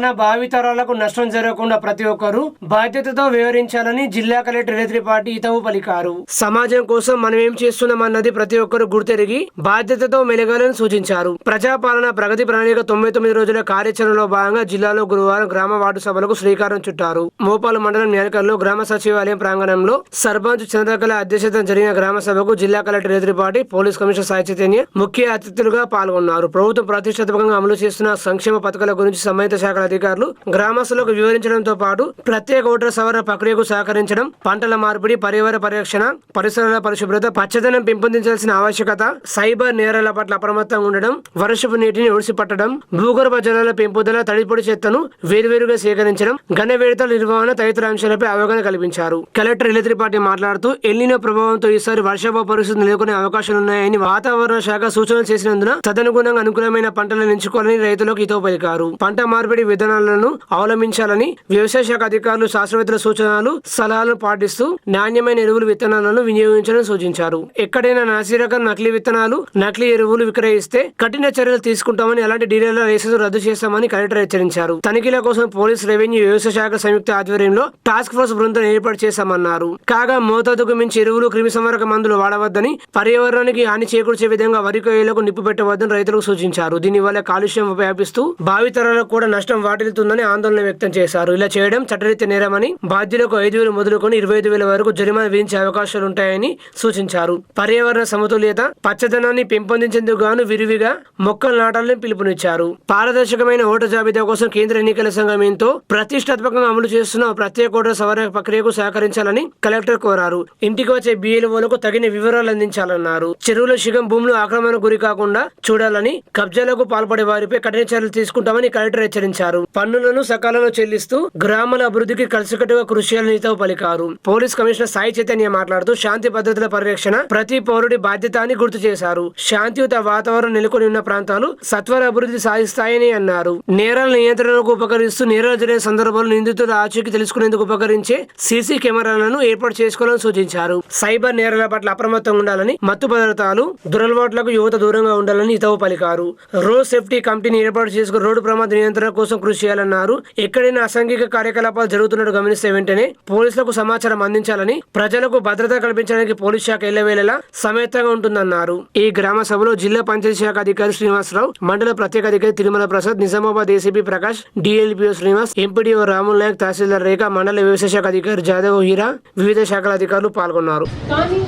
మన భావితరాలకు నష్టం జరగకుండా ప్రతి ఒక్కరూ బాధ్యతతో వ్యవహరించాలని జిల్లా కలెక్టర్ రేత్రిపాటి హితవు పలికారు. సమాజం కోసం మనం ఏం చేస్తున్నామన్నది ప్రతి ఒక్కరూ గుర్తెరిగి బాధ్యతతో మెలగాలని సూచించారు. ప్రజాపాలన ప్రగతి ప్రణాళిక 99 రోజుల కార్యాచరణలో భాగంగా జిల్లాలో గురువారం గ్రామ వార్డు సభలకు శ్రీకారం చుట్టారు. మోపాలు మండలం న్యాలకల్లో గ్రామ సచివాలయం ప్రాంగణంలో సర్పంచ్ చంద్రకళ అధ్యక్షతన జరిగిన గ్రామ సభకు జిల్లా కలెక్టర్ రేత్రిపాటి, పోలీస్ కమిషనర్ సాయి చైతన్య ముఖ్య అతిథులుగా పాల్గొన్నారు. ప్రభుత్వం ప్రతిష్టాత్మకంగా అమలు చేస్తున్న సంక్షేమ పథకాల గురించి సంబంధిత శాఖల అధికారులు గ్రామస్తులకు వివరించడంతో పాటు ప్రత్యేక ఓటర్ల సవరణ ప్రక్రియకు సహకరించడం, పంటల మార్పిడి, పర్యావరణ పరిరక్షణ, పరిసరాల పరిశుభ్రత, పచ్చదనం పెంపొందించాల్సిన ఆవశ్యకత, సైబర్ నేరాల పట్ల అప్రమత్తంగా ఉండడం, వర్షపు నీటిని ఒడిసిపట్టడం, భూగర్భ జలాల పెంపుదల, తడిపొడి చెత్తను వేరువేరుగా సేకరించడం, ఘన వేడతల నిర్వహణ తదితర అంశాలపై అవగాహన కల్పించారు. కలెక్టర్ రేత్రిపాటి మాట్లాడుతూ ఎల్నినో ప్రభావంతో ఈసారి వర్షాభావ పరిస్థితులు నెలకొనే అవకాశాలున్నాయని వాతావరణ శాఖ సూచనలు చేసినందున తదనుగుణంగా అనుకూలమైన పంటలను ఎంచుకోవాలని రైతులకు హితవు పలికారు. పంట మార్పిడి విధానాలను అవలంబించాలని, వ్యవసాయ శాఖ అధికారులు శాస్త్రవేత్తల సూచనలు సలహాలను పాటిస్తూ నాణ్యమైన ఎరువులు విత్తనాలను వినియోగించాలని సూచించారు. ఎక్కడైనా నాసిరకం నకిలీ విత్తనాలు, నకిలీ ఎరువులు విక్రయిస్తే కఠిన చర్యలు తీసుకుంటామని, అలాంటి డీలర్ల లైసెన్స్ రద్దు చేస్తామని కలెక్టర్ హెచ్చరించారు. తనిఖీల కోసం పోలీస్, రెవెన్యూ, వ్యవసాయ శాఖ సంయుక్త ఆధ్వర్యంలో టాస్క్ ఫోర్స్ బృందం ఏర్పాటు చేశామన్నారు. కాగా మోతాదుకు మించి ఎరువులు, క్రిమిసంహారక మందులు వాడవద్దని, పర్యావరణానికి హాని చేకూర్చే విధంగా వరి కొయ్యలకు నిప్పు పెట్టవద్దని రైతులకు సూచించారు. దీనివల్ల కాలుష్యం వ్యాపిస్తూ భావితరాలకు కూడా నష్టం వాటిల్లుతుందని ఆందోళన వ్యక్తం చేశారు. ఇలా చేయడం చట్టరీత్యా నేరమని, బాధ్యులకు 5,000 మొదలుకొని 25,000 వరకు జరిమానా విధించే అవకాశాలుంటాయని సూచించారు. పర్యావరణ సమతుల్యత, పచ్చదనాన్ని పెంపొందించేందుకు గాను విరివిగా మొక్కలు నాటాలని పిలుపునిచ్చారు. పారదర్శకమైన ఓటర్ జాబితా కోసం కేంద్ర ఎన్నికల సంఘం ఎంతో ప్రతిష్టాత్మకంగా అమలు చేస్తున్న ప్రత్యేక ఓటర్ సవరణ ప్రక్రియకు సహకరించాలని కలెక్టర్ కోరారు. ఇంటికి వచ్చే BLOలకు తగిన వివరాలు అందించాలన్నారు. చెరువుల శిఖం భూములు ఆక్రమణకు గురి కాకుండా చూడాలని, కబ్జాలకు పాల్పడే వారిపై కఠిన చర్యలు తీసుకుంటామని కలెక్టర్ హెచ్చరించారు. పన్నులను సకాలంలో చెల్లిస్తూ గ్రామాల అభివృద్ధికి కలిసికట్టుగా కృషి చేయాలని హితవు పలికారు. పోలీస్ కమిషనర్ సాయి చైతన్య మాట్లాడుతూ శాంతి భద్రతల పరిరక్షణ ప్రతి పౌరుడి బాధ్యత అని గుర్తు చేశారు. శాంతియుత వాతావరణం నెలకొని ఉన్న ప్రాంతాలు సత్వర అభివృద్ధి సాధిస్తాయని అన్నారు. నేరాల నియంత్రణకు ఉపకరిస్తూ నేరాలు జరిగిన సందర్భాల్లో నిందితుల ఆచూకీ తెలుసుకునేందుకు ఉపకరించే సీసీ కెమెరాలను ఏర్పాటు చేసుకోవాలని సూచించారు. సైబర్ నేరాల పట్ల అప్రమత్తంగా ఉండాలని, మత్తు పదార్థాలు, దురలవాట్లకు యువత దూరంగా ఉండాలని హితవు పలికారు. రోడ్ సేఫ్టీ కమిటీని ఏర్పాటు చేసుకుని రోడ్డు ప్రమాద నియంత్రణ కోసం కృషి చేయాలన్నారు. ఎక్కడైనా అసాంఘిక కార్యకలాపాలు జరుగుతున్నట్టు గమనిస్తే వెంటనే పోలీసులకు సమాచారం అందించాలని, ప్రజలకు భద్రత కల్పించడానికి పోలీస్ శాఖ ఎల్లవేళలా సమేతంగా ఉంటుందన్నారు. ఈ గ్రామ సభలో జిల్లా పంచాయతీ శాఖ అధికారి శ్రీనివాసరావు, మండల ప్రత్యేక అధికారి Tirumala Prasad, Nizamabad ACP Prakash, DLPO Srinivas, MPDO Ramul Naik, తహసీల్దార్ రేఖ, మండల వ్యవసాయ శాఖ అధికారి జాదవ్ హీరా, వివిధ శాఖల అధికారులు పాల్గొన్నారు. కానీ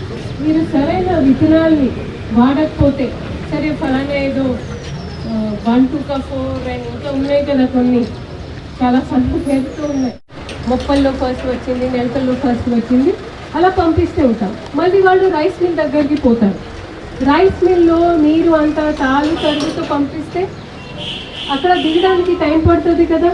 మీరు సరైన విత్తనాల్ని వాడకపోతే, సరే ఫలానా ఏదో 1, 2, 4 అని ఇంకా ఉన్నాయి కదా, కొన్ని చాలా పేరుతో ఉన్నాయి. మొక్కల్లో ఫస్ట్ వచ్చింది, నెలకల్లో ఫస్ట్ వచ్చింది, అలా పంపిస్తూ ఉంటాం. మళ్ళీ వాళ్ళు రైస్ మిల్ దగ్గరికి పోతారు. రైస్ మిల్లో మీరు అంత తాలు తరుగుతూ పంపిస్తే అక్కడ దిగడానికి టైం పడుతుంది కదా.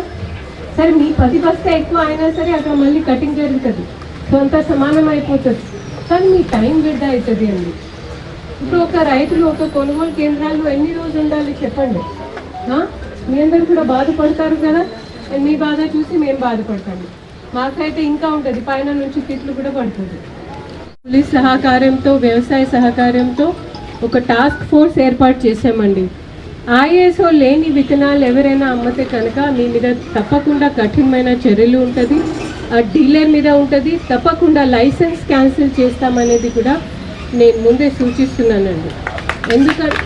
సరే మీ 10 బస్తా ఎక్కువ అయినా సరే అక్కడ మళ్ళీ కటింగ్ జరుగుతుంది, సో అంతా సమానం అయిపోతుంది. కానీ మీ టైం వృధా అవుతుంది అండి. ఇప్పుడు ఒక రైతులు ఒక కొనుగోలు కేంద్రాల్లో ఎన్ని రోజులు ఉండాలి చెప్పండి? మీ అందరూ కూడా బాధపడతారు కదా. మీ బాధ చూసి మేము బాధపడతాము. మాకైతే ఇంకా ఉంటుంది, పైన నుంచి తిట్లు కూడా పడుతుంది. పోలీస్ సహకారంతో, వ్యవసాయ సహకారంతో ఒక టాస్క్ ఫోర్స్ ఏర్పాటు చేశామండి. ISO లేని విత్తనాలు ఎవరైనా అమ్మితే కనుక మీ మీద తప్పకుండా కఠినమైన చర్యలు ఉంటుంది, ఆ డీలర్ మీద ఉంటుంది. తప్పకుండా లైసెన్స్ క్యాన్సిల్ చేస్తామనేది కూడా నేను ముందే సూచిస్తున్నానండి. ఎందుకంటే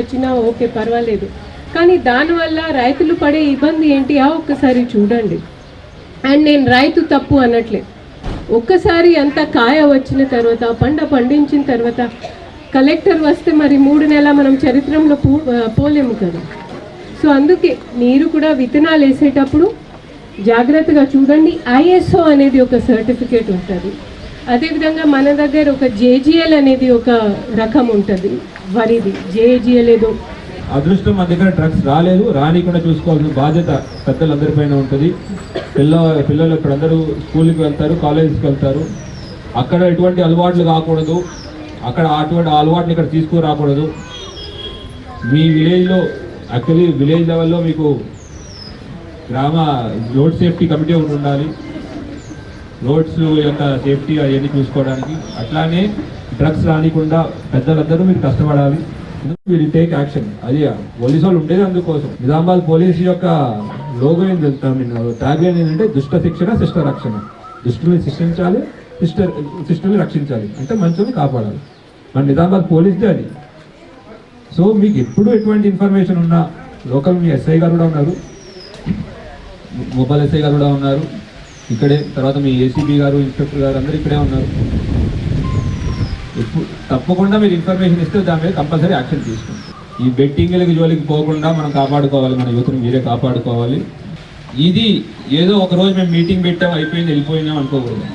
వచ్చినా ఓకే పర్వాలేదు, కానీ దానివల్ల రైతులు పడే ఇబ్బంది ఏంటి ఒక్కసారి చూడండి. అండ్ నేను రైతు తప్పు అనట్లేదు. ఒక్కసారి అంత కాయ వచ్చిన తర్వాత, పండించిన తర్వాత కలెక్టర్ వస్తే మరి 3 నెలల మనం చరిత్రలో పోలేము కదా. సో అందుకే మీరు కూడా విత్తనాలు వేసేటప్పుడు జాగ్రత్తగా చూడండి. ISO అనేది ఒక సర్టిఫికేట్ ఉంటుంది. అదేవిధంగా మన దగ్గర ఒక JGL అనేది ఒక రకం ఉంటుంది వరిది. JGL ఏదో అదృష్టం మన దగ్గర డ్రగ్స్ రాలేదు, రానికుండా చూసుకోవాల్సిన బాధ్యత పెద్దలందరిపైన ఉంటుంది. పిల్లలు ఇప్పుడు అందరూ స్కూల్కి వెళ్తారు, కాలేజీకి వెళ్తారు. అక్కడ ఎటువంటి అలవాట్లు కాకూడదు, అక్కడ అటువంటి అలవాటుని ఇక్కడ తీసుకురాకూడదు. మీ విలేజ్లో యాక్చువల్లీ విలేజ్ లెవెల్లో మీకు గ్రామ రోడ్ సేఫ్టీ కమిటీ ఒకటి ఉండాలి, రోడ్స్ యొక్క సేఫ్టీ అవన్నీ చూసుకోవడానికి. అట్లానే డ్రగ్స్ రానికుండా పెద్దలందరూ మీరు కష్టపడాలి. Will take action. అది పోలీసు వాళ్ళు ఉండేది అందుకోసం. నిజామాబాద్ పోలీసు యొక్క లోగో ఏం తెలుసు మీన్ ట్యాగ్ లైన్ ఏంటంటే దుష్ట శిక్షణ శిష్ట రక్షణ. దుష్టుల్ని శిక్షించాలి, శిష్టుల్ని రక్షించాలి, అంటే మంచుల్ని కాపాడాలి. మన నిజామాబాద్ పోలీస్దే అది. సో మీకు ఎప్పుడు ఎటువంటి ఇన్ఫర్మేషన్ ఉన్నా లోకల్ మీ ఎస్ఐ గారు కూడా ఉన్నారు, మొబైల్ ఎస్ఐ గారు కూడా ఉన్నారు ఇక్కడే, తర్వాత మీ ఏసీబీ గారు, ఇన్స్పెక్టర్ గారు అందరూ ఇక్కడే ఉన్నారు. ఎప్పుడు తప్పకుండా మీరు ఇన్ఫర్మేషన్ ఇస్తే దాని మీద కంపల్సరీ యాక్షన్ తీసుకుంటాం. ఈ బెట్టింగ్లకి జోలికి పోకుండా మనం కాపాడుకోవాలి, మన యువతను మీరే కాపాడుకోవాలి. ఇది ఏదో ఒక రోజు మేము మీటింగ్ పెట్టాం అయిపోయింది వెళ్ళిపోయినాం అనుకోకూడదు.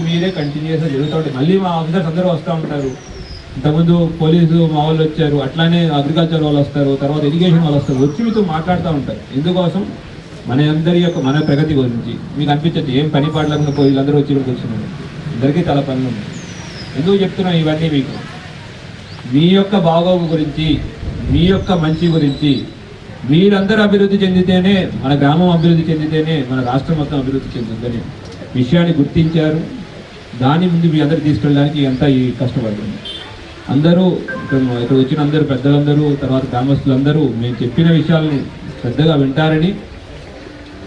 మీరే కంటిన్యూస్గా జరుగుతూ ఉంటాయి. మళ్ళీ మా ఆఫీసర్స్ అందరూ వస్తూ ఉంటారు. ఇంతకుముందు పోలీసు మా వాళ్ళు వచ్చారు, అట్లానే అగ్రికల్చర్ వాళ్ళు వస్తారు, తర్వాత ఎడ్యుకేషన్ వాళ్ళు వస్తారు, వచ్చి మీతో మాట్లాడుతూ ఉంటారు. ఎందుకోసం? మన ప్రగతి గురించి. మీకు అనిపించచ్చు ఏం పని పాటలేకుండా పోయి వీళ్ళందరూ వచ్చి ఇక్కడికి వచ్చినారు, అందరికీ చాలా పనులు ఉన్నాయి. ఎందుకు చెప్తున్నాం ఇవన్నీ? మీకు మీ యొక్క బాగోగు గురించి, మీ యొక్క మంచి గురించి. మీరందరూ అభివృద్ధి చెందితేనే మన గ్రామం అభివృద్ధి చెందితేనే మన రాష్ట్రం మొత్తం అభివృద్ధి చెందుతుందని విషయాన్ని గుర్తించారు. దాని ముందు మీ అందరు తీసుకెళ్ళడానికి అంతా ఈ కష్టపడుతుంది. అందరూ ఇక్కడ వచ్చిన అందరూ పెద్దలందరూ, తర్వాత గ్రామస్తులందరూ మేము చెప్పిన విషయాల్ని శ్రద్ధగా వింటారని,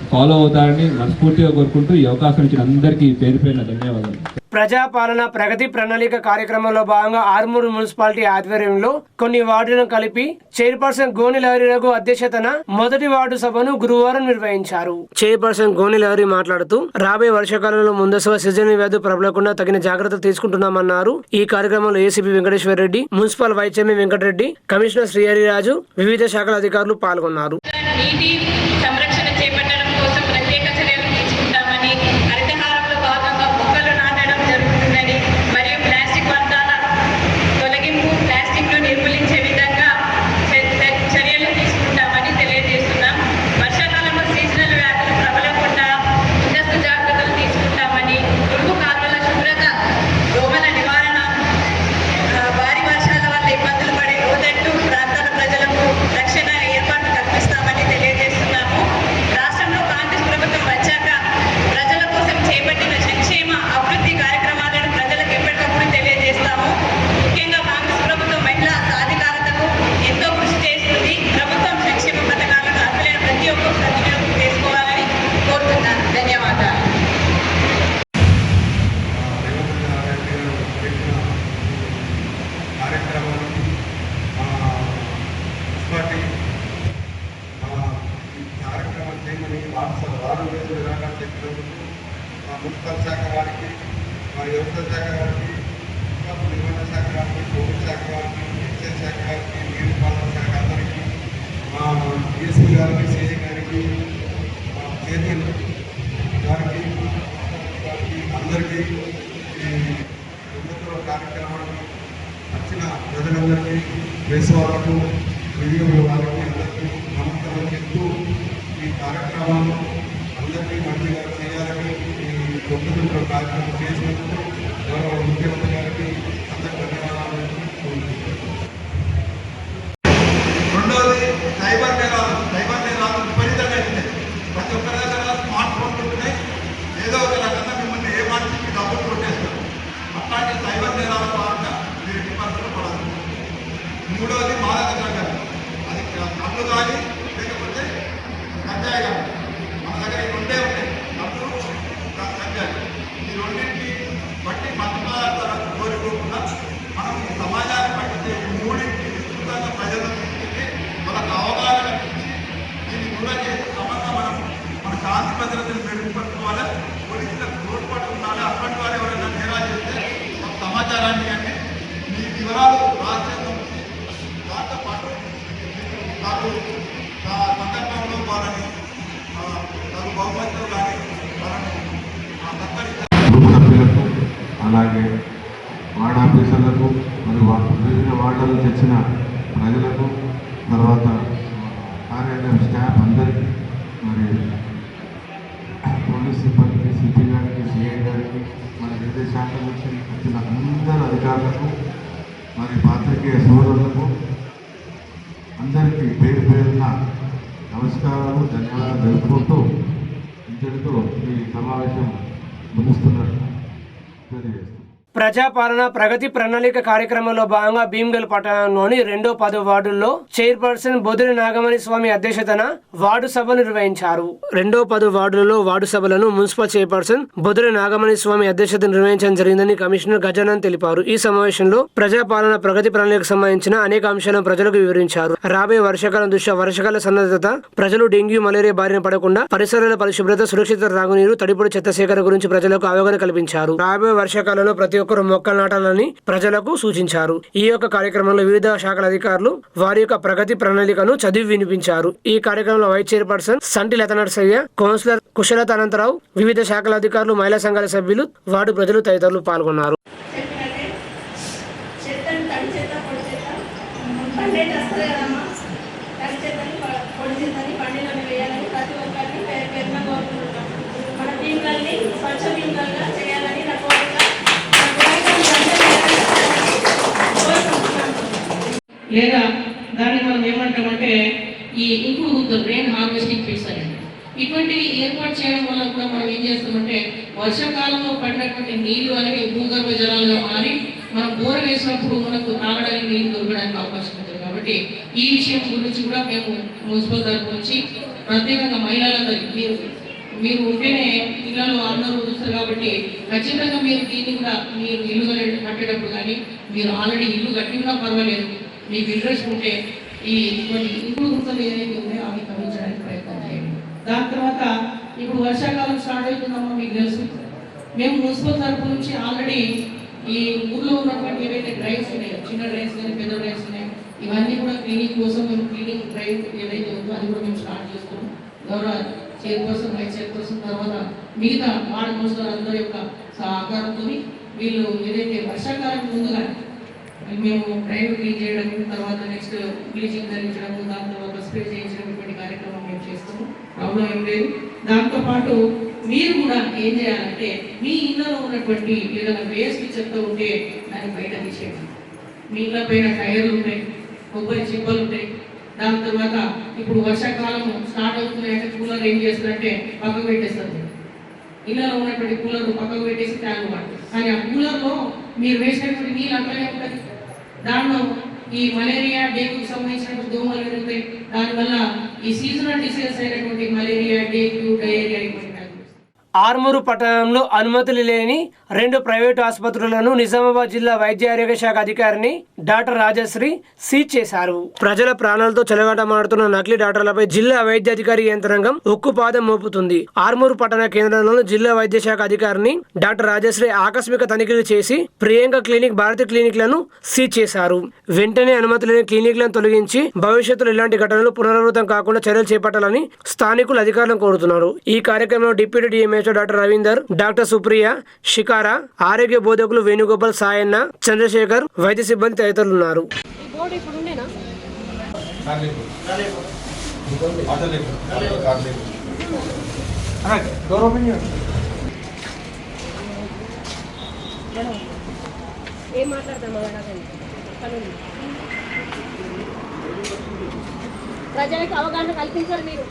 ఫాలో అవుతారని మనస్ఫూర్తిగా కోరుకుంటూ ఈ అవకాశం ఇచ్చిన అందరికీ పేరు పేరున ధన్యవాదాలు. ప్రజాపాలన ప్రగతి ప్రణాళిక కార్యక్రమంలో భాగంగా ఆర్మూరు మున్సిపాలిటీ ఆధ్వర్యంలో కొన్ని వార్డులను కలిపి చైర్పర్సన్ గోని లహరి రఘు అధ్యక్షతన మొదటి వార్డు సభను గురువారం నిర్వహించారు. చైర్పర్సన్ గోని లహరి మాట్లాడుతూ రాబోయే వర్షాకాలంలో ముందస్తుగా సీజన్ వ్యాధులు ప్రబలకుండా తగిన జాగ్రత్తలు తీసుకుంటున్నామన్నారు. ఈ కార్యక్రమంలో ACP Venkateswara Reddy, municipal vice chairman Venkatareddy, commissioner Srihariraju, వివిధ శాఖల అధికారులు పాల్గొన్నారు. మున్సిపల్ శాఖ వారికి, మా వ్యవసాయ శాఖ వారికి, నిర్మాణ శాఖ వారికి, పోలీస్ శాఖ వారికి, ఎక్సైజ్ శాఖ వారికి, నీటిపాలన శాఖ అందరికీ, మా డిఎస్పీ గారికి, సిఐ గారికి, మా చైర్మన్ గారికి అందరికీ ఈ ప్రభుత్వ కార్యక్రమానికి వచ్చిన ప్రజలందరికీ, ప్రెస్ వాళ్ళకు, మీడియా వారికి అందరికీ నమస్కారం చెప్తూ ఈ కార్యక్రమాన్ని అందరికీ మంచిగా చేయాలని ఈ ప్రభుత్వ కార్యక్రమం చేసినందుకు గౌరవ ముఖ్యమంత్రి గారికి అందరికీ ధన్యవాదాలు. రెండవది సైబర్ నేరాలు విపరీతంగా ఉన్నాయి. ప్రతి ఒక్కరి దగ్గర స్మార్ట్ ఫోన్లు ఉంటున్నాయి. ఏదో ఒక రకంగా మిమ్మల్ని ఏ మనిషికి డబ్బులు కొట్టేస్తారు. అట్లాంటి సైబర్ నేరాల ద్వారా మీరు ఇబ్బందులు పడదు. మూడవది మాదక ద్రవ్యాలు, అది కళ్ళు కానీ లేకపోతే కజ్జాయి కానీ, మన దగ్గర ఈ రెండే ఉంటాయి, కళ్ళు కజ్జాయి. ఈ రెండింటిని బట్టి మత పదార్థాలకు కోరుకోకుండా మనం ఈ సమాజాన్ని పట్టించే ఈ మూడింటిని విస్తృతంగా ప్రజలకు తీసుకెళ్ళి వాళ్ళకు అవగాహన ఇచ్చి దీన్ని దూరం చేసే క్రమంగా మనం మన శాంతి భద్రతను మెరుగుపరుచుకోవాలి. పోలీసులకు తోడ్పాటు ఉండాలి. అటువంటి వారు ఎవరైనా నేరాలు చేస్తే ఒక సమాచారాన్ని కానీ మీ వివరాలు రాజ్యాంగం దాంతో పాటు నాకు సందర్భంలో వాళ్ళని నాకు బహుమతులు కానీ వాళ్ళని సత్కరించారు. అలాగే వార్డ్ ఆఫీసర్లకు మరియు వివిధ వార్డులకు తెచ్చిన ప్రజలకు, తర్వాత కార్యాలయం స్టాఫ్ అందరికీ, మరి పోలీస్ సిబ్బందికి, సిపి గారికి, సిఐ గారికి, మరి వివిధ శాఖల నుంచి వచ్చిన అందరు అధికారులకు, మరి పాత్రికేయ సోదరులకు అందరికీ పేరు పేరున నమస్కారాలు, ధన్యవాదాలు తెలుపుకుంటూ ఇంతటితో ఈ సమావేశం ముగిస్తున్నట్టు తెలియజేస్తాను. ప్రజాపాలన ప్రగతి ప్రణాళిక కార్యక్రమంలో భాగంగా భీమ్గల్ పట్టణంలోని 2వ వార్డుల్లో చైర్పర్సన్ బొదిరి నాగమణి స్వామి అధ్యక్షతన వార్డు సభ నిర్వహించారు. 2వ వార్డులలో వార్డు సభలను మున్సిపల్ చైర్పర్సన్ బొదిరి నాగమణి స్వామి అధ్యక్షతన నిర్వహించడం జరిగిందని కమిషనర్ గజానన్ తెలిపారు. ఈ సమావేశంలో ప్రజాపాలన ప్రగతి ప్రణాళికకు సంబంధించిన అనేక అంశాలను ప్రజలకు వివరించారు. రాబోయే వర్షాకాలం దృష్ట్యా వర్షాకాల సన్నద్ధత, ప్రజలు డెంగ్యూ మలేరియా బారిన పడకుండా పరిసరాల పరిశుభ్రత, సురక్షిత త్రాగునీరు, తడిపొడి చెత్త సేకరణ గురించి ప్రజలకు అవగాహన కల్పించారు. రాబోయే వర్షాకాలంలో ప్రతి ఒక్కరు మొక్కలు నాటాలని ప్రజలకు సూచించారు. ఈ యొక్క కార్యక్రమంలో వివిధ శాఖల అధికారులు వారి యొక్క ప్రగతి ప్రణాళికను చదివి వినిపించారు. ఈ కార్యక్రమంలో వైస్ చైర్పర్సన్ సంటి లత నరసయ్య, కౌన్సిలర్ కుశలత అనంతరావు, వివిధ శాఖల అధికారులు, మహిళా సంఘాల సభ్యులు, వార్డు ప్రజలు తదితరులు పాల్గొన్నారు. లేదా దాన్ని మనం ఏమంటామంటే ఈ ఇంకుడు గుంతలు, రెయిన్ హార్వెస్టింగ్ పిట్స్ అని ఇటువంటివి ఏర్పాటు చేయడం వల్ల కూడా మనం ఏం చేస్తామంటే వర్షాకాలంలో పడినటువంటి నీళ్లు అనేవి భూగర్భ జలాలుగా మారి మనం బోర వేసినప్పుడు మనకు తాగడానికి నీళ్లు దొరకడానికి అవకాశం ఉంటుంది. కాబట్టి ఈ విషయం గురించి కూడా మేము మున్సిపల్ తరఫు నుంచి ప్రత్యేకంగా మహిళలందరికీ మీరు ఉంటేనే ఇళ్లలో అందరూ చూస్తారు కాబట్టి ఖచ్చితంగా మీరు దీన్ని కూడా మీరు ఇల్లు కట్టేటప్పుడు కానీ మీరు ఆల్రెడీ ఇల్లు కట్టి ఉన్నా పర్వాలేదు, మీకు ఇంట్రెస్ట్ ఉంటే ఈ కొన్ని ఇంకుడు గుంతలు ఏదైతే ఉన్నాయో అవి తగ్గించడానికి ప్రయత్నం చేయండి. దాని తర్వాత ఇప్పుడు వర్షాకాలం స్టార్ట్ అవుతుందమ్మా, మీకు తెలుసు మేము మున్సిపల్ తరఫు నుంచి ఆల్రెడీ ఈ ఊళ్ళో ఉన్నటువంటి ఏవైతే డ్రైవ్స్ ఉన్నాయో, చిన్న డ్రైవ్స్ కానీ పెద్ద డ్రైవ్స్ ఉన్నాయి, ఇవన్నీ కూడా క్లీనింగ్ కోసం మేము క్లీనింగ్ డ్రైవ్ ఏదైతే ఉందో అది కూడా మేము స్టార్ట్ చేస్తున్నాం. గౌరవ చైర్పర్సన్, వైస్ చైర్పర్సన్ తర్వాత మిగతా వార్డు కౌన్సిలర్ అందరి యొక్క సహకారంతో వీళ్ళు ఏదైతే వర్షాకాలం ముందుగా మేము డ్రైవ్ క్లీన్ చేయడం, తర్వాత నెక్స్ట్ బ్లీచింగ్ ధరించడం, దాని తర్వాత స్ప్రే చేయించడం, ఇటువంటి కార్యక్రమం మేము చేస్తాము. ప్రాబ్లం ఏం లేదు. దాంతోపాటు మీరు కూడా ఏం చేయాలంటే మీ ఇళ్ళలో ఉన్నటువంటి ఏదైనా వేస్ట్ చెత్త ఉంటే దాన్ని బయట తీసేయండి. మీ ఇళ్ళ పైన టైర్లు ఉంటాయి, కొబ్బరి చిప్పలు ఉంటాయి. దాని తర్వాత ఇప్పుడు వర్షాకాలం స్టార్ట్ అవుతున్నాయంటే కూలర్ ఏం చేస్తారంటే పక్కకు పెట్టేస్తారు. ఇళ్ళలో ఉన్నటువంటి కూలర్ పక్కకు పెట్టేసి ట్యాంక్ వాడతారు. కానీ ఆ కూలర్లో మీరు వేసినటువంటి నీళ్ళు అట్లనే ఉంటుంది. దాంట్లో ఈ మలేరియా, డెంగ్యూకి సంబంధించినటువంటి దోమలు పెరుగుతాయి. దానివల్ల ఈ సీజనల్ డిసీజెస్ అయినటువంటి మలేరియా, డెంగ్యూ, డయేరియా ఆర్మూరు పట్టణంలో అనుమతులు లేని 2 ప్రైవేటు ఆసుపత్రులను నిజామాబాద్ జిల్లా వైద్య ఆరోగ్య శాఖ అధికారిని డాక్టర్ రాజశ్రీ సీజ్ చేశారు. ప్రజల ప్రాణాలతో చెలగాటమాడుతున్న నకిలీ డాక్టర్లపై జిల్లా వైద్య అధికారి యంత్రాంగం ఉక్కుపాదం మోపుతుంది. ఆర్మూరు పట్టణ కేంద్రంలో జిల్లా వైద్య శాఖ అధికారిని డాక్టర్ రాజశ్రీ ఆకస్మిక తనిఖీలు చేసి ప్రియాంక క్లినిక్, భారతి క్లినిక్లను సీజ్ చేశారు. వెంటనే అనుమతి లేని క్లినిక్లను తొలగించి భవిష్యత్తులో ఇలాంటి ఘటనలు పునరావృతం కాకుండా చర్యలు చేపట్టాలని స్థానికులు అధికారులను కోరుతున్నారు. ఈ కార్యక్రమంలో deputy DMHO doctor Ravinder, doctor Supriya, శికార, ఆరోగ్య బోధకులు వేణుగోపాల్, సాయన్న, చంద్రశేఖర్, వైద్య సిబ్బంది తదితరులు ఉన్నారు. ప్రజలకు అవగాహన కల్పించారు మీరు.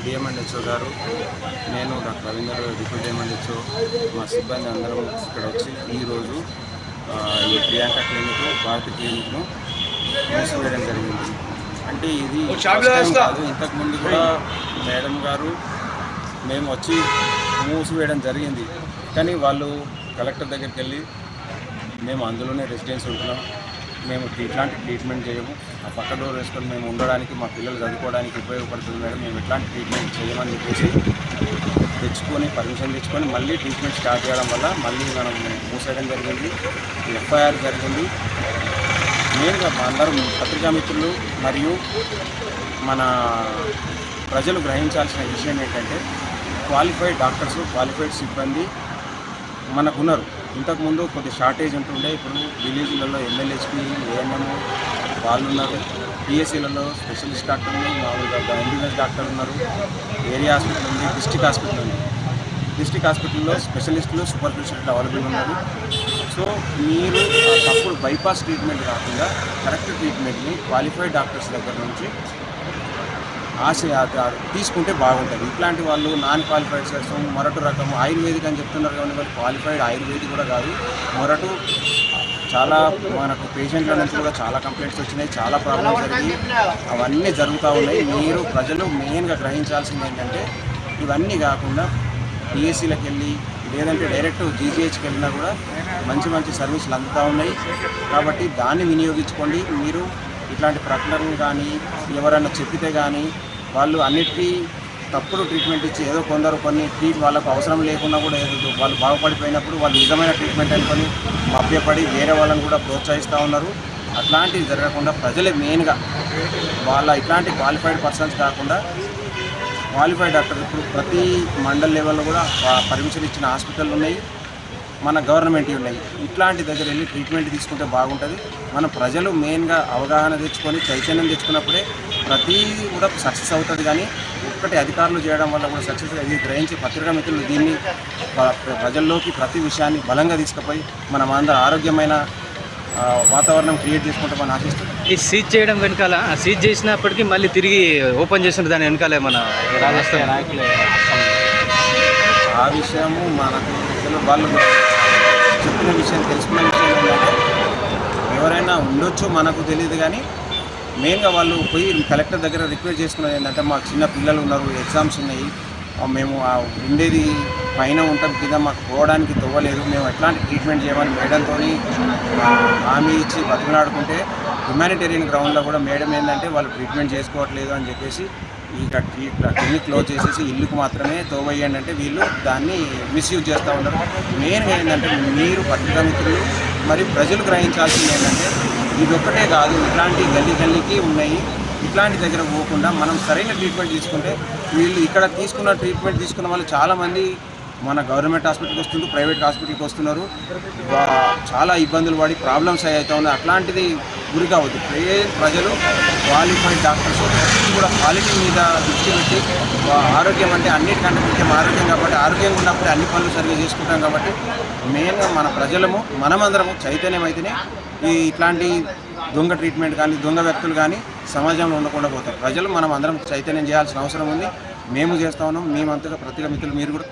డిఎంఎన్హెచ్ఓ గారు, నేను డాక్టర్ రవీందర్, డిప్యూటీ డిఎంఎన్హెచ్ఓ, మా సిబ్బంది అందరం ఇక్కడ వచ్చి ఈరోజు ఈ ప్రియాంక క్లినిక్, భారతి క్లినిక్ను మూసివేయడం జరిగింది. అంటే ఇది కాదు, ఇంతకుముందు కూడా మేడం గారు మేము వచ్చి మూసివేయడం జరిగింది. కానీ వాళ్ళు కలెక్టర్ దగ్గరికి వెళ్ళి మేము అందులోనే రెసిడెన్స్ ఉంటున్నాం, మేము ఇట్లాంటి ట్రీట్మెంట్ చేయము, ఆ పక్క డోర్ వేసుకొని మేము ఉండడానికి, మా పిల్లలు చదువుకోవడానికి ఉపయోగపడుతుంది మేడం, మేము ఎట్లాంటి ట్రీట్మెంట్ చేయమని చెప్పేసి తెచ్చుకొని పర్మిషన్ తెచ్చుకొని మళ్ళీ ట్రీట్మెంట్ స్టార్ట్ చేయడం వల్ల మళ్ళీ మనం మూసేయడం జరిగింది. ఎఫ్ఐఆర్ జరిగింది. మెయిన్గా మా అందరం పత్రికా మిత్రులు మరియు మన ప్రజలు గ్రహించాల్సిన విషయం ఏంటంటే క్వాలిఫైడ్ డాక్టర్స్, క్వాలిఫైడ్ సిబ్బంది మనకున్నారు. ఇంతకుముందు కొద్ది షార్టేజ్ ఉంటుండే, ఇప్పుడు విలేజ్లలో ఎమ్మెల్యేస్పీ, ఏఎన్ఎం వాళ్ళు ఉన్నారు, పిఎస్సీలలో స్పెషలిస్ట్ డాక్టర్లు, మామూలుగా ఎంబీబీఎస్ డాక్టర్లు ఉన్నారు, ఏరియా హాస్పిటల్ ఉంది, డిస్ట్రిక్ట్ హాస్పిటల్ ఉంది. డిస్ట్రిక్ట్ హాస్పిటల్లో స్పెషలిస్టులు, సూపర్ స్పెషలిస్టులు అవైలబుల్ ఉన్నారు. సో మీరు తప్పుడు బైపాస్ ట్రీట్మెంట్ కాకుండా కరెక్ట్ ట్రీట్మెంట్ని క్వాలిఫైడ్ డాక్టర్స్ దగ్గర నుంచి తీసుకుంటే బాగుంటుంది. ఇట్లాంటి వాళ్ళు నాన్ క్వాలిఫైడ్ చేస్తాం మొరటు రకం ఆయుర్వేదిక్ అని చెప్తున్నారు కానీ వాళ్ళు క్వాలిఫైడ్ ఆయుర్వేదిక్ కూడా కాదు. మొరటు చాలా మనకు పేషెంట్ల నుంచి కూడా చాలా కంప్లైంట్స్ వచ్చినాయి, చాలా ప్రాబ్లమ్స్ జరిగి అవన్నీ జరుగుతూ ఉన్నాయి. మీరు ప్రజలు మెయిన్గా గ్రహించాల్సింది ఏంటంటే ఇవన్నీ కాకుండా పిఎస్సీలకు వెళ్ళి లేదంటే డైరెక్ట్ జీజీహెచ్కి వెళ్ళినా కూడా మంచి మంచి సర్వీసులు అందుతూ ఉన్నాయి. కాబట్టి దాన్ని వినియోగించుకోండి. మీరు ఇట్లాంటి ప్రకటనలు కానీ ఎవరైనా చెప్పితే కానీ వాళ్ళు అన్నిటికీ తప్పుడు ట్రీట్మెంట్ ఇచ్చి ఏదో కొన్ని వాళ్ళకు అవసరం లేకున్నా కూడా ఏదో వాళ్ళు బాగుపడిపోయినప్పుడు వాళ్ళు నిజమైన ట్రీట్మెంట్ అనుకొని మభ్యపడి వేరే వాళ్ళని కూడా ప్రోత్సహిస్తూ ఉన్నారు. అట్లాంటివి జరగకుండా ప్రజలే మెయిన్గా ఇట్లాంటి క్వాలిఫైడ్ పర్సన్స్ కాకుండా క్వాలిఫైడ్ డాక్టర్ ఇప్పుడు ప్రతి మండల్ లెవెల్లో కూడా పర్మిషన్ ఇచ్చిన హాస్పిటల్ ఉన్నాయి, మన గవర్నమెంట్ ఉన్నాయి. ఇట్లాంటి దగ్గర వెళ్ళి ట్రీట్మెంట్ తీసుకుంటే బాగుంటుంది. మన ప్రజలు మెయిన్గా అవగాహన తెచ్చుకొని చైతన్యం తెచ్చుకున్నప్పుడే ప్రతి కూడా సక్సెస్ అవుతుంది. కానీ ఒక్కటి అధికారులు చేయడం వల్ల కూడా సక్సెస్ ఇది గ్రహించి పత్రికా మిత్రులు దీన్ని ప్రజల్లోకి ప్రతి విషయాన్ని బలంగా తీసుకుపోయి మనం అందరూ ఆరోగ్యమైన వాతావరణం క్రియేట్ చేసుకుంటామని ఆశిస్తున్నాం. ఈ సీజ్ చేయడం వెనకాల సీజ్ చేసినప్పటికీ మళ్ళీ తిరిగి ఓపెన్ చేసిన దాని వెనకాల మన రాజస్థాన్ నాయకులే ఆ విషయము మనకు వాళ్ళు చెప్పిన విషయం తెలుసుకున్న విషయం ఏంటంటే ఎవరైనా ఉండొచ్చు మనకు తెలియదు. కానీ మెయిన్గా వాళ్ళు పోయి కలెక్టర్ దగ్గర రిక్వెస్ట్ చేసుకున్నది ఏంటంటే మాకు చిన్న పిల్లలు ఉన్నారు, ఎగ్జామ్స్ ఉన్నాయి, మేము ఉండేది పైన ఉంటాం కింద మాకు పోవడానికి తవ్వలేదు, మేము ఎట్లాంటి ట్రీట్మెంట్ చేయమని మేడంతో హామీ ఇచ్చి బతిమలాడుకుంటే హ్యుమానిటేరియన్ గ్రౌండ్లో కూడా మేడం ఏంటంటే వాళ్ళు ట్రీట్మెంట్ చేసుకోవట్లేదు అని చెప్పేసి ఈ క్లినిక్ క్లోజ్ చేసేసి ఇల్లుకు మాత్రమే తోవయ్యండి అంటే వీళ్ళు దాన్ని మిస్యూజ్ చేస్తూ ఉన్నారు. మెయిన్గా ఏంటంటే మీరు పత్రికా మిత్రులు మరి ప్రజలు గ్రహించాల్సింది ఏంటంటే ఇదొక్కటే కాదు, ఇట్లాంటి గల్లీకి ఉన్నాయి. ఇట్లాంటి దగ్గర పోకుండా మనం సరైన ట్రీట్మెంట్ తీసుకుంటే వీళ్ళు ఇక్కడ ట్రీట్మెంట్ తీసుకున్న వాళ్ళు చాలామంది మన గవర్నమెంట్ హాస్పిటల్కి వస్తున్నారు, ప్రైవేట్ హాస్పిటల్కి వస్తున్నారు, చాలా ఇబ్బందులు పడి ప్రాబ్లమ్స్ అవుతా ఉన్నాయి. అట్లాంటిది గురి కావద్దు. ప్రజలు క్వాలిఫైడ్ డాక్టర్స్ కూడా క్వాలిటీ మీద దృష్టి పెట్టి ఆరోగ్యం అంటే అన్నిటికంటే ముఖ్యం ఆరోగ్యం. కాబట్టి ఆరోగ్యంగా ఉన్నప్పుడు అన్ని పనులు సరిగ్గా చేసుకుంటాం. కాబట్టి మెయిన్గా మన ప్రజలము మనమందరము చైతన్యం అయితేనే ఇట్లాంటి దొంగ ట్రీట్మెంట్ కానీ దొంగ వ్యక్తులు కానీ సమాజంలో ఉండకుండా పోతారు. ప్రజలు మనం అందరం చైతన్యం చేయాల్సిన అవసరం ఉంది. మేము చేస్తా ఉన్నాం. మేమంతగా పత్రికా మిత్రులు మీరు కూడా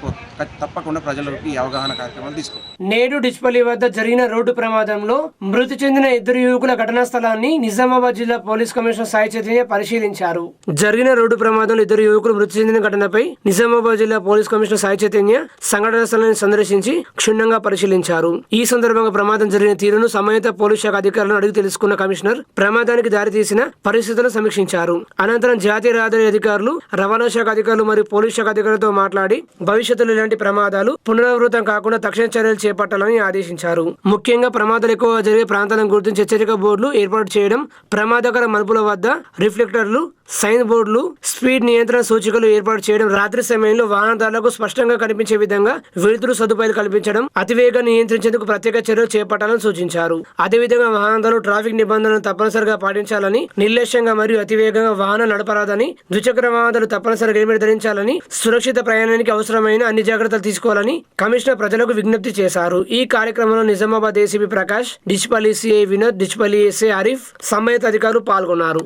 తప్పకుండా ప్రజలకు ఈ అవగాహన కార్యక్రమాలు తీసుకోండి. నేడు డిచ్పల్లి వద్ద జరిగిన రోడ్డు ప్రమాదంలో మృతి చెందిన 2 యువకుల ఘటనా స్థలాన్ని నిజామాబాద్ జిల్లా పోలీస్ కమిషనర్ సాయి చైతన్య పరిశీలించారు. జరిగిన రోడ్డు ప్రమాదంలో 2 యువకులు మృతి చెందిన ఘటనపై నిజామాబాద్ జిల్లా పోలీస్ కమిషనర్ సాయి చైతన్య సంఘటనా స్థలాన్ని సందర్శించి క్షుణ్ణంగా పరిశీలించారు. ఈ సందర్భంగా ప్రమాదం జరిగిన తీరును సంబంధిత పోలీస్ శాఖ అధికారులను అడిగి తెలుసుకున్న కమిషనర్ ప్రమాదానికి దారితీసిన పరిస్థితులను సమీక్షించారు. అనంతరం జాతీయ రహదారి అధికారులు, రవాణా శాఖ అధికారులు మరియు పోలీస్ శాఖ అధికారులతో మాట్లాడి భవిష్యత్తులో ఇలాంటి ప్రమాదాలు పునరావృతం కాకుండా తక్షణ చర్యలు చేపట్టాలని ఆదేశించారు. ముఖ్యంగా ప్రమాదాలు ఎక్కువగా జరిగే ప్రాంతాలను గుర్తించి హెచ్చరిక బోర్డులు ఏర్పాటు చేయడం, ప్రమాదకర మలుపుల వద్ద రిఫ్లెక్టర్లు, సైన్ బోర్డులు, స్పీడ్ నియంత్రణ సూచికలు ఏర్పాటు చేయడం, రాత్రి సమయంలో వాహనదారులకు స్పష్టంగా కనిపించే విధంగా వెలుతురు సదుపాయాలు కల్పించడం, అతివేగాన్ని నియంత్రించేందుకు ప్రత్యేక చర్యలు చేపట్టాలని సూచించారు. అదేవిధంగా వాహనదారులు ట్రాఫిక్ నిబంధనలను తప్పనిసరిగా పాటించాలని, నిర్లక్ష్యంగా మరియు అతివేగంగా వాహనం నడపరాదని, ద్విచక్ర వాహనాలు తప్పనిసరిగా హెల్మెట్ ధరించాలని, సురక్షిత ప్రయాణానికి అవసరమైన అన్ని జాగ్రత్తలు తీసుకోవాలని కమిషనర్ ప్రజలకు విజ్ఞప్తి చేశారు. ఈ కార్యక్రమంలో Nizamabad ACP Prakash, Dichpally CI Vinod, Dichpally SI Arif, సంబంధిత అధికారులు పాల్గొన్నారు.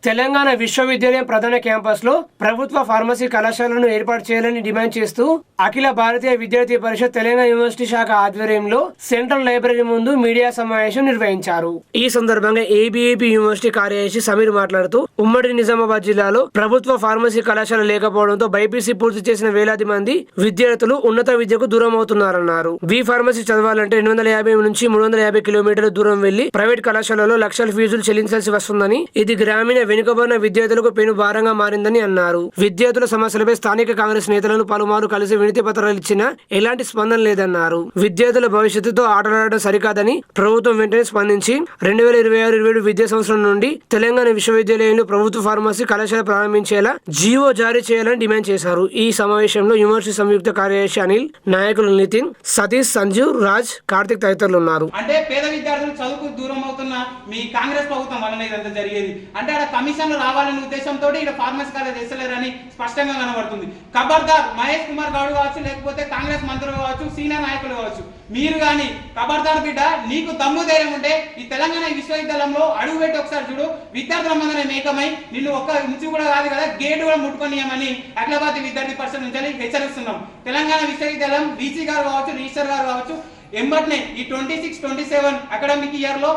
తెలంగాణ విశ్వవిద్యాలయం ప్రధాన క్యాంపస్ లో ప్రభుత్వ ఫార్మసీ కళాశాలను ఏర్పాటు చేయాలని డిమాండ్ చేస్తూ అఖిల భారతీయ విద్యార్థి పరిషత్ తెలంగాణ యూనివర్సిటీ శాఖ ఆధ్వర్యంలో సెంట్రల్ లైబ్రరీ ముందు మీడియా సమావేశం నిర్వహించారు. ఈ సందర్భంగా ఏబీఏపీ యూనివర్సిటీ కార్యదర్శి సమీర్ మాట్లాడుతూ ఉమ్మడి నిజామాబాద్ జిల్లాలో ప్రభుత్వ ఫార్మసీ కళాశాల లేకపోవడంతో బైపీసీ పూర్తి చేసిన వేలాది మంది విద్యార్థులు ఉన్నత విద్యకు దూరం అవుతున్నారన్నారు. బి ఫార్మసీ చదవాలంటే 250 నుంచి 350 కిలోమీటర్ల దూరం వెళ్లి ప్రైవేట్ కళాశాలలో లక్షల ఫీజులు చెల్లించాల్సి వస్తుందని, ఇది గ్రామీణ వెనుకబడిన విద్యార్థులకు పెను భారంగా మారిందని అన్నారు. విద్యార్థుల సమస్యలపై స్థానిక కాంగ్రెస్ నేతలను పలుమార్లు కలిసి వినతి పత్రాలు ఇచ్చినా ఎలాంటి స్పందన లేదన్నారు. విద్యార్థుల భవిష్యత్తుతో ఆటలాడడం సరికాదని ప్రభుత్వం వెంటనే స్పందించి 2026-27 విద్యా సంవత్సరం నుండి తెలంగాణ విశ్వవిద్యాలయంలో ప్రభుత్వ ఫార్మసీ కళాశాల ప్రారంభించేలా జీవో జారీ చేయాలని డిమాండ్ చేశారు. ఈ సమావేశంలో యూనివర్సిటీ సంయుక్త కార్యదర్శి అనిల్, నాయకులు నితిన్, సతీష్, సంజీవ్, రాజ్, కార్తిక్ తదితరులు ఉన్నారు. అంటే పేద విద్యార్థులు చదువుకు దూరం అవుతున్న మీ కాంగ్రెస్ ప్రభుత్వం వలన ఇదంతా జరిగేది. అంటే అక్కడ కమిషన్లు రావాలనే ఉద్దేశంతో ఇక్కడ ఫార్మసీ కాలేజ్ చేస్తలేరని స్పష్టంగా కనబడుతుంది. ఖబర్దార్ మహేష్ కుమార్ గౌడ్ కావచ్చు, లేకపోతే కాంగ్రెస్ మంత్రులు కావచ్చు, సీనియర్ నాయకులు కావచ్చు, మీరు కానీ ఖబర్దార్ బిడ్డ, నీకు దమ్ము ధైర్యం ఉంటే ఈ తెలంగాణ విశ్వవిద్యాలయంలో అడుగు పెట్టి ఒకసారి చూడు. విద్యార్థుల మందనే మేకమై నిన్ను ఒక్క ఇంచు కూడా కాదు కదా, గేటు కూడా ముట్టుకొనియమని అఖిలభారతీయ విద్యార్థి పరిషత్ నుంచి హెచ్చరిస్తున్నాం. తెలంగాణ విశ్వవిద్యాలయం వీసీ గారు కావచ్చు, రిజిస్టర్ గారు కావచ్చు, ఎంబట్నే ఈ 26-27 అకాడమిక్ ఇయర్ లో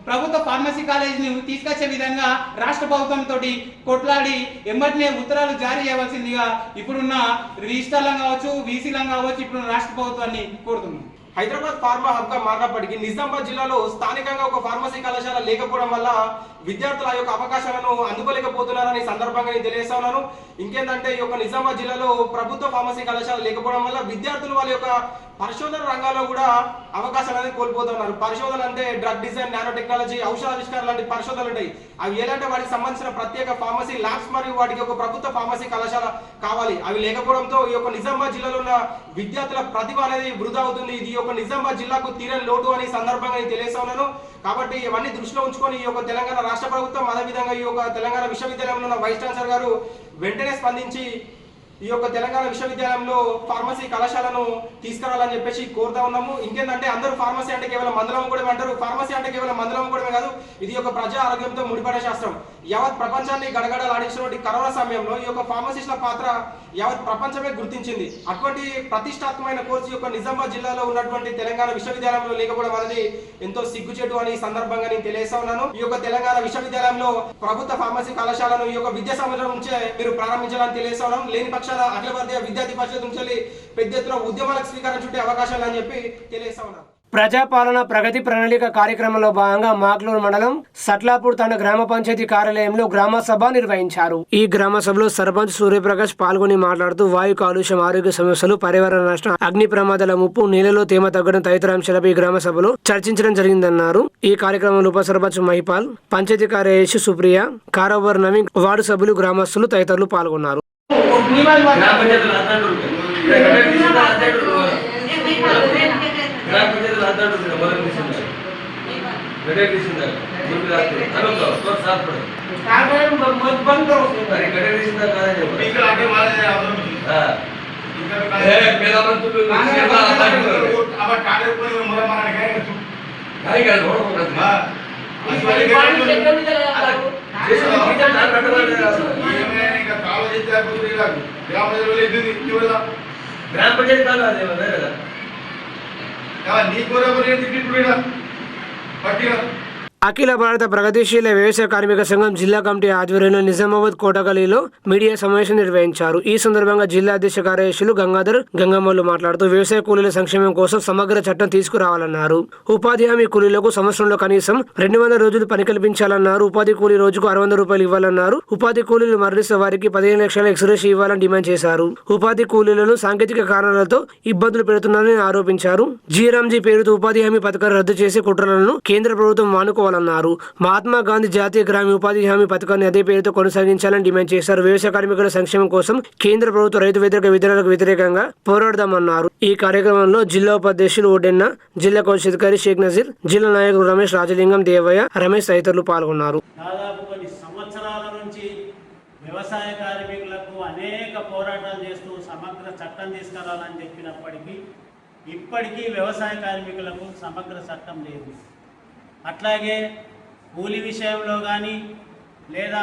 ప్రభుత్వ ఫార్మసీ కాలేజ్ ని తీసుకొచ్చే విధంగా రాష్ట్ర ప్రభుత్వంతో కొట్లాడి ఎంబట్నే ఉత్తరాలు జారీ చేయవలసిందిగా ఇప్పుడున్న రిజిస్టర్లను కావచ్చు, వీసీలను కావచ్చు, ఇప్పుడున్న రాష్ట్ర ప్రభుత్వాన్ని కోరుతున్నాం. హైదరాబాద్ ఫార్మా హబ్ గా మారినప్పటికీ నిజామాబాద్ జిల్లాలో స్థానికంగా ఒక ఫార్మసీ కళాశాల లేకపోవడం వల్ల విద్యార్థుల యొక్క అవకాశాలను అందుకోలేకపోతున్నారని సందర్భంగా నేను తెలియజేస్తా ఉన్నాను. ఇంకేంటంటే ఈ యొక్క నిజామాబాద్ జిల్లాలో ప్రభుత్వ ఫార్మసీ కళాశాల లేకపోవడం వల్ల విద్యార్థులు వాళ్ళ యొక్క పరిశోధన రంగాల్లో కూడా అవకాశాలను కోల్పోతున్నారు. పరిశోధన అంటే డ్రగ్ డిజైన్, నానో టెక్నాలజీ, ఔషధావిష్కారం లాంటి పరిశోధనలు ఉంటాయి. అవి ఎలాంటి వాటికి సంబంధించిన ప్రత్యేక ఫార్మసీ ల్యాబ్స్ మరియు వాటికి ఒక ప్రభుత్వ ఫార్మసీ కళాశాల కావాలి. అవి లేకపోవడంతో ఈ యొక్క నిజామాబాద్ జిల్లాలో ఉన్న విద్యార్థుల ప్రతిభ అనేది వృధా అవుతుంది. ఇది ఈ యొక్క నిజామాబాద్ జిల్లాకు తీరని లోటు అని సందర్భంగా నేను తెలియజేస్తా ఉన్నాను. కాబట్టి ఇవన్నీ దృష్టిలో ఉంచుకొని ఈ యొక్క తెలంగాణ రాష్ట్ర ప్రభుత్వం, అదేవిధంగా ఈ యొక్క తెలంగాణ విశ్వవిద్యాలయంలో ఉన్న వైస్ ఛాన్సలర్ గారు వెంటనే స్పందించి ఈ యొక్క తెలంగాణ విశ్వవిద్యాలయంలో ఫార్మసీ కళాశాలను తీసుకురావాలని చెప్పేసి కోరుతా ఉన్నాము. ఇంకేంటంటే అందరూ ఫార్మసీ అంటే కేవలం మందులం కూడా అంటారు. ఫార్మసీ అంటే కేవలం మందులం కూడా కాదు, ఇది ఒక ప్రజా ఆరోగ్యంతో ముడిపడే శాస్త్రం. యావత్ ప్రపంచాన్ని గడగడలాడించినటువంటి కరోనా సమయంలో ఈ యొక్క ఫార్మసిస్టుల పాత్ర యావత్ ప్రపంచమే గుర్తించింది. అటువంటి ప్రతిష్టాత్మకమైన కోర్సు యొక్క నిజామాబాద్ జిల్లాలో ఉన్నటువంటి తెలంగాణ విశ్వవిద్యాలయంలో లేకపోవడం అనేది ఎంతో సిగ్గుచేటు అని సందర్భంగా నేను తెలియజేస్తా ఉన్నాను. ఈ యొక్క తెలంగాణ విశ్వవిద్యాలయంలో ప్రభుత్వ ఫార్మసీ కళాశాలను ఈ యొక్క విద్యా సంవత్సరం నుంచే మీరు ప్రారంభించాలని తెలియజేస్తా ఉన్నాను. లేని పక్షాన అఖిల భారతీయ విద్యార్థి పరిషత్ నుంచి పెద్ద ఎత్తున ఉద్యమాలకు శ్రీకారం చుట్టే అవకాశాలు అని చెప్పి తెలియజేస్తా ఉన్నాను. ప్రజాపాలన ప్రగతి ప్రణాళిక కార్యక్రమంలో భాగంగా మాక్లూరు మండలం సట్లాపూర్ తండ గ్రామ పంచాయతీ కార్యాలయంలో గ్రామ సభ నిర్వహించారు. ఈ గ్రామ సభలో సర్పంచ్ సూర్యప్రకాష్ పాల్గొని మాట్లాడుతూ వాయు కాలుష్యం, ఆరోగ్య సమస్యలు, పర్యావరణ నష్టం, అగ్ని ప్రమాదాల ముప్పు, నీళ్లలో తేమ తగ్గడం తదితర అంశాలపై ఈ గ్రామ సభలో చర్చించడం జరిగిందన్నారు. ఈ కార్యక్రమంలో ఉప సర్పంచ్ మహిపాల్, పంచాయతీ కార్యదర్శి సుప్రియ, కారోబర్ నవీన్, వార్డు సభ్యులు, గ్రామస్తులు తదితరులు పాల్గొన్నారు. అఖిల భారత ప్రగతిశీల వ్యవసాయ కార్మిక సంఘం జిల్లా కమిటీ ఆధ్వర్యంలో నిజామాబాద్ కోటగలీలో మీడియా సమావేశం నిర్వహించారు. ఈ సందర్భంగా జిల్లా అధ్యక్ష కార్యదర్శులు గంగాధర్, గంగమ్మలు మాట్లాడుతూ వ్యవసాయ కూలీల సంక్షేమం కోసం సమగ్ర చట్టం తీసుకురావాలన్నారు. ఉపాధి హామీ కూలీలకు సంవత్సరంలో కనీసం 200 రోజులు పని కల్పించాలన్నారు. ఉపాధి కూలీ రోజుకు 600 రూపాయలు ఇవ్వాలన్నారు. ఉపాధి కూలీలు మరణిస్తే వారికి 15 లక్షల ఎక్స్గ్రేషియా ఇవ్వాలని డిమాండ్ చేశారు. ఉపాధి కూలీలను సాంకేతిక కారణాలతో ఇబ్బందులు పెడుతున్నారని ఆరోపించారు. జీరాంజీ పేరుతో ఉపాధి హామీ పథకాన్ని రద్దు చేసే కుట్రలను కేంద్ర ప్రభుత్వం మానుకోవాలన్నారు. మహాత్మా గాంధీ జాతీయ గ్రామీణ ఉపాధి హామీ పథకాన్ని అదే పేరుతో కొనసాగించాలని డిమాండ్ చేశారు. వ్యవసాయ కార్మికుల సంక్షేమం కోసం కేంద్ర ప్రభుత్వ రైతు వ్యతిరేక విధానాలకు వ్యతిరేకంగా పోరాడదామన్నారు. ఈ కార్యక్రమంలో జిల్లా ఉపాధ్యక్షులు ఓడెన్న, జిల్లా కోశ అధికారి షేక్ నజీర్, జిల్లా నాయకులు రమేష్, రాజలింగం, దేవయ్య, రమేష్ తదితరులు పాల్గొన్నారు. దాదాపు కొన్ని సంవత్సరాల నుంచి వ్యవసాయ కార్మికులకు అనేక పోరాటాలు చేస్తూ సమగ్ర చట్టం తీసుకురావాలని చెప్పినప్పటికీ ఇప్పటికీ వ్యవసాయ కార్మికులకు సమగ్ర చట్టం లేదు. అట్లాగే కూలీ విషయంలో కానీ లేదా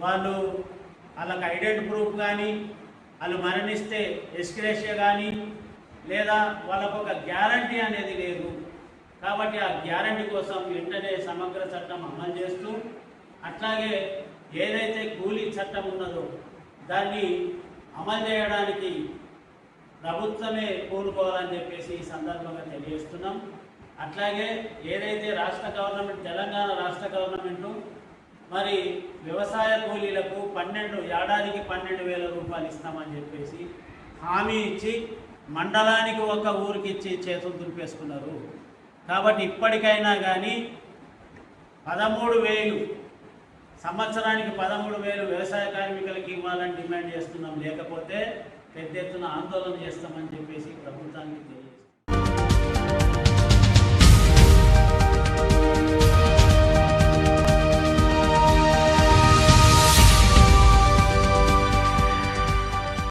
వాళ్ళకి ఐడెంటిటీ ప్రూఫ్ కానీ, వాళ్ళు మరణిస్తే ఎక్స్గ్రేషియా కానీ, లేదా వాళ్ళకు ఒక గ్యారంటీ అనేది లేదు. కాబట్టి ఆ గ్యారంటీ కోసం వెంటనే సమగ్ర చట్టం అమలు చేస్తూ, అట్లాగే ఏదైతే కూలీ చట్టం ఉన్నదో దాన్ని అమలు చేయడానికి ప్రభుత్వమే కోరుకోవాలని చెప్పేసి ఈ సందర్భంగా తెలియజేస్తున్నాం. అట్లాగే ఏదైతే రాష్ట్ర గవర్నమెంట్, తెలంగాణ రాష్ట్ర గవర్నమెంటు మరి వ్యవసాయ కూలీలకు ఏడాదికి 12,000 రూపాయలు ఇస్తామని చెప్పేసి హామీ ఇచ్చి మండలానికి ఒక ఊరికి ఇచ్చి చేతులు దులిపేసుకున్నారు. కాబట్టి ఇప్పటికైనా కానీ 13,000 సంవత్సరానికి 13,000 వ్యవసాయ కార్మికులకి ఇవ్వాలని డిమాండ్ చేస్తున్నాం. లేకపోతే పెద్ద ఎత్తున ఆందోళన చేస్తామని చెప్పేసి ప్రభుత్వానికి తెలియజేస్తాం.